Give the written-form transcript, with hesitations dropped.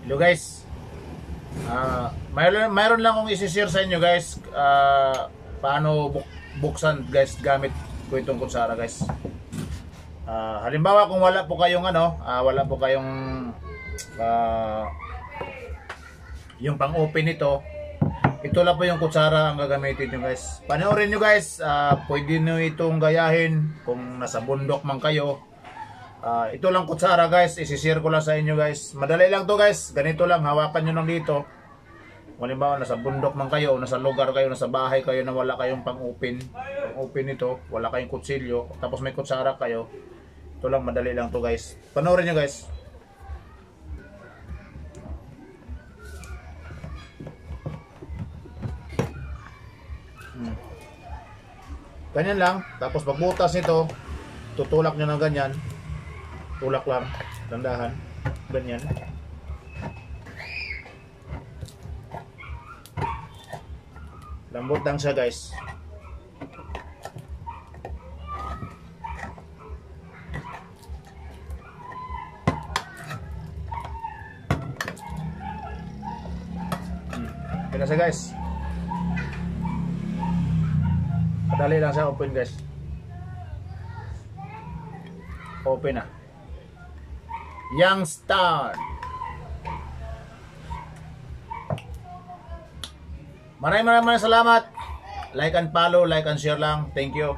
Hello guys. Mayroon lang akong isi-share sa inyo guys. Paano buksan guys gamit ko itong kutsara guys. Halimbawa kung wala po kayong yung pang-open nito, ito lang po yung kutsara ang gagamitin nyo guys. Panoorin nyo guys, pwede nyo itong gayahin kung nasa bundok man kayo. Ito lang kutsara guys, isi-share ko lang sa inyo guys. Madali lang to guys, ganito lang, hawakan nyo lang dito. Halimbawa nasa bundok man kayo, nasa lugar kayo, nasa bahay kayo na wala kayong pang-open nito, wala kayong kutsilyo, tapos may kutsara kayo. Ito lang, madali lang to guys. Panoorin nyo guys. Ganyan lang, tapos pagbutas nito, tutulak nyo ng ganyan. Tulak lang, dandahan, ganyan. Lambot lang siya guys. Kaya siya guys. Madali lang siya, open guys. Open na. Young Star. Maraming salamat. Like and follow, like and share lang. Thank you.